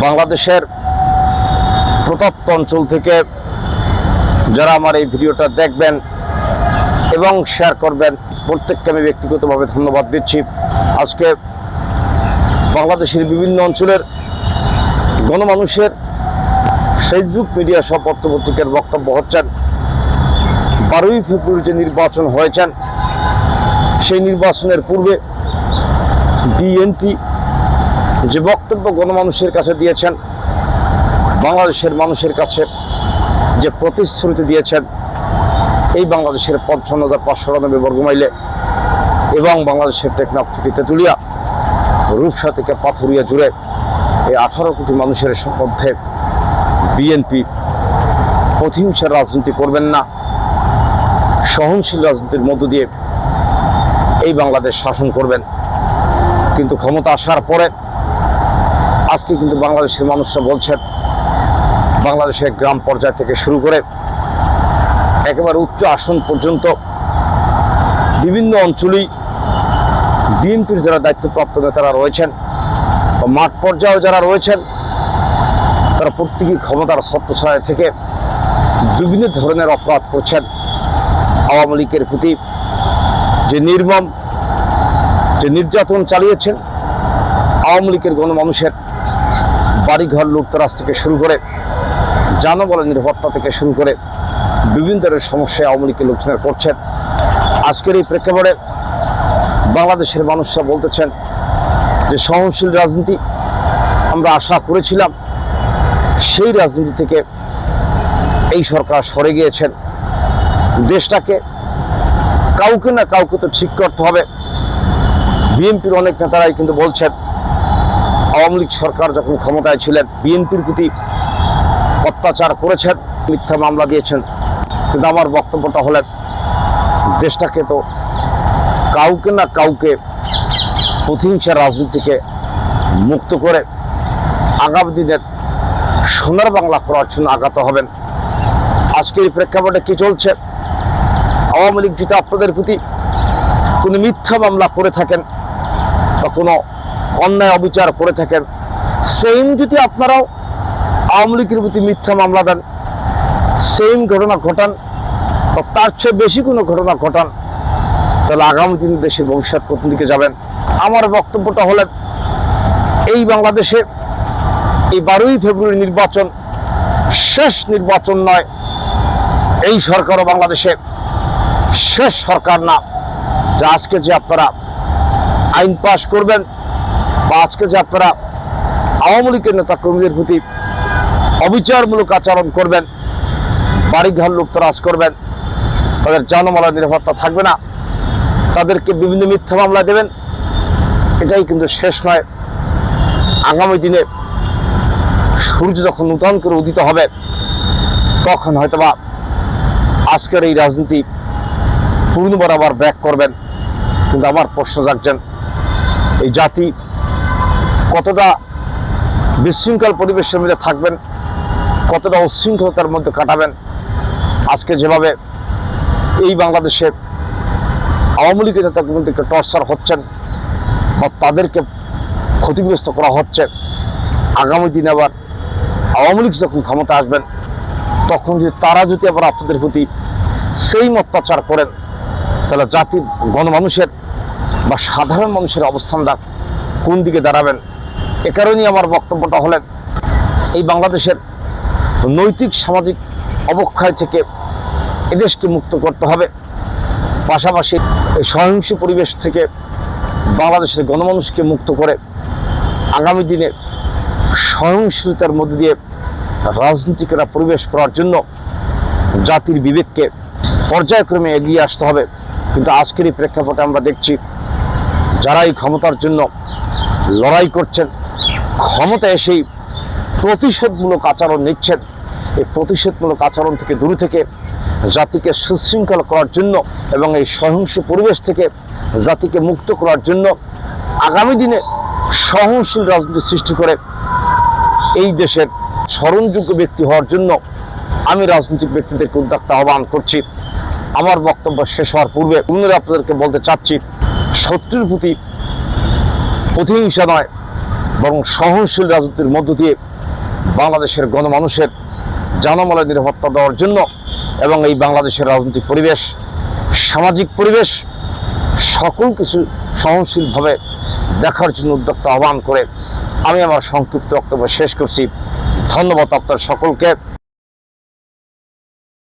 বাংলাদেশের প্রত্যন্ত অঞ্চল থেকে যারা আমার এই ভিডিওটা দেখবেন এবং শেয়ার করবেন, প্রত্যেককে আমি ব্যক্তিগতভাবে ধন্যবাদ দিচ্ছি। আজকে বাংলাদেশের বিভিন্ন অঞ্চলের গণমানুষের ফেসবুক মিডিয়া সব পত্রপত্রিকার বক্তব্য হচ্ছেন 12ই ফেব্রুয়ারি যে নির্বাচন হয়েছেন, সেই নির্বাচনের পূর্বে বিএনপি যে বক্তব্য গণমানুষের কাছে দিয়েছেন, বাংলাদেশের মানুষের কাছে যে প্রতিশ্রুতি দিয়েছেন, এই বাংলাদেশের 55,599 বর্গমাইলে এবং বাংলাদেশের টেকনাফ থেকে তেঁতুলিয়া, রূপসা থেকে পাথুরিয়া জুড়ে এই 18 কোটি মানুষের মধ্যে বিএনপি প্রতিহিংসার রাজনীতি করবেন না, সহনশীল রাজনীতির মধ্য দিয়ে এই বাংলাদেশ শাসন করবেন। কিন্তু ক্ষমতা আসার পরে আজকে কিন্তু বাংলাদেশের মানুষরা বলছেন, বাংলাদেশের গ্রাম পর্যায় থেকে শুরু করে একেবারে উচ্চ আসন পর্যন্ত বিভিন্ন অঞ্চলেই বিএনপির যারা দায়িত্বপ্রাপ্ত নেতারা রয়েছেন বা মাঠ পর্যায়েও যারা রয়েছেন, তারা প্রত্যেকেই ক্ষমতার ছত্রছায়া থেকে বিভিন্ন ধরনের অপরাধ করছেন। আওয়ামী লীগের প্রতি যে নির্মম যে নির্যাতন চালিয়েছেন, আওয়ামী লীগের গণমানুষের বাড়িঘর লুটতরাজ থেকে শুরু করে জনবল নিরাপত্তা থেকে শুরু করে বিভিন্ন ধরনের সমস্যায় আওয়ামী লীগের লোকজনের করছেন। আজকের এই প্রেক্ষাপটে বাংলাদেশের মানুষরা বলতেছেন যে সহনশীল রাজনীতি আমরা আশা করেছিলাম, সেই রাজনীতি থেকে এই সরকার সরে গিয়েছেন। দেশটাকে কাউকে না কাউকে তো ঠিক করতে হবে। বিএনপির অনেক নেতারাই কিন্তু বলছেন, আওয়ামী লীগ সরকার যখন ক্ষমতায় ছিলেন বিএনপির প্রতি অত্যাচার করেছেন, মিথ্যা মামলা দিয়েছেন। কিন্তু আমার বক্তব্যটা হলেন, দেশটাকে তো কাউকে না কাউকে প্রতিহিংসার রাজনীতি থেকে মুক্ত করে আগামী দিনের সোনার বাংলা করার জন্য আগাতে হবেন। আজকের এই প্রেক্ষাপটে কি চলছে, আওয়ামী লীগ যদি আপনাদের প্রতি কোনো মিথ্যা মামলা করে থাকেন বা কোনো অন্যায় অবিচার করে থাকেন, সেম যদি আপনারাও আওয়ামী লীগের প্রতি মিথ্যা মামলা দেন, সেম ঘটনা ঘটান বা তার চেয়ে বেশি কোনো ঘটনা ঘটান, তাহলে আগামী দিনে দেশের ভবিষ্যৎ কোন দিকে যাবেন। আমার বক্তব্যটা হলেন, এই বাংলাদেশে এই 12ই ফেব্রুয়ারি নির্বাচন শেষ নির্বাচন নয়। এই সরকারও বাংলাদেশে শেষ সরকার না। যে আজকে যে আপনারা আইন পাশ করবেন বা আজকে যে আপনারা আওয়ামী লীগের নেতা কর্মীদের প্রতি অবিচারমূলক আচরণ করবেন, বাড়িঘর লুটতরাজ করবেন, তাদের জনমালের নিরাপত্তা থাকবে না, তাদেরকে বিভিন্ন মিথ্যা মামলা দেবেন, এটাই কিন্তু শেষ নয়। আগামী দিনে সূর্য যখন নূতন করে উদিত হবে, তখন হয়তোবা আজকের এই রাজনীতি পূর্ণবার আবার ব্যাক করবেন। কিন্তু আমার প্রশ্ন জাগছেন, এই জাতি কতটা বিশৃঙ্খল পরিবেশের মধ্যে থাকবেন, কতটা উচ্ছৃঙ্খলতার মধ্যে কাটাবেন। আজকে যেভাবে এই বাংলাদেশে আওয়ামী লীগের নেতাকর্মীদেরকে টর্চার হচ্ছেন বা তাদেরকে ক্ষতিগ্রস্ত করা হচ্ছে, আগামী দিনে আবার আওয়ামী লীগ যখন ক্ষমতা আসবেন, তখন তারা যদি আবার আপনাদের প্রতি সেই অত্যাচার করেন, তাহলে জাতির গণমানুষের বা সাধারণ মানুষের অবস্থানটা কোন দিকে দাঁড়াবেন। এ কারণেই আমার বক্তব্যটা হলেন, এই বাংলাদেশের নৈতিক সামাজিক অবক্ষয় থেকে এদেশকে মুক্ত করতে হবে। পাশাপাশি এই সহিংস পরিবেশ থেকে বাংলাদেশের গণমানুষকে মুক্ত করে আগামী দিনে সহনশীলতার মধ্যে দিয়ে রাজনীতিকেরা পরিবেশ করার জন্য জাতির বিবেককে পর্যায়ক্রমে এগিয়ে আসতে হবে। কিন্তু আজকের এই প্রেক্ষাপটে আমরা দেখছি, যারা এই ক্ষমতার জন্য লড়াই করছেন, ক্ষমতা এসেই প্রতিশোধমূলক আচরণ নিচ্ছেন। এই প্রতিশোধমূলক আচরণ থেকে দূরে থেকে জাতিকে সুশৃঙ্খল করার জন্য এবং এই সহিংস পরিবেশ থেকে জাতিকে মুক্ত করার জন্য আগামী দিনে সহনশীল রাজনীতি সৃষ্টি করে এই দেশের স্মরণযোগ্য ব্যক্তি হওয়ার জন্য আমি রাজনৈতিক ব্যক্তিদেরকে উদ্যোক্তা আহ্বান করছি। আমার বক্তব্য শেষ হওয়ার পূর্বে পুনরায় আপনাদেরকে বলতে চাচ্ছি, শত্রুর প্রতি প্রতিহিংসা নয়, বরং সহনশীল রাজনীতির মধ্য দিয়ে বাংলাদেশের গণমানুষের জানমালের নিরাপত্তা দেওয়ার জন্য এবং এই বাংলাদেশের রাজনৈতিক পরিবেশ, সামাজিক পরিবেশ সকল কিছু সহনশীলভাবে দেখার জন্য উদ্যোক্তা আহ্বান করে আমি আমার সংক্ষিপ্ত বক্তব্য শেষ করছি। ধন্যবাদ আপনার সকলকে।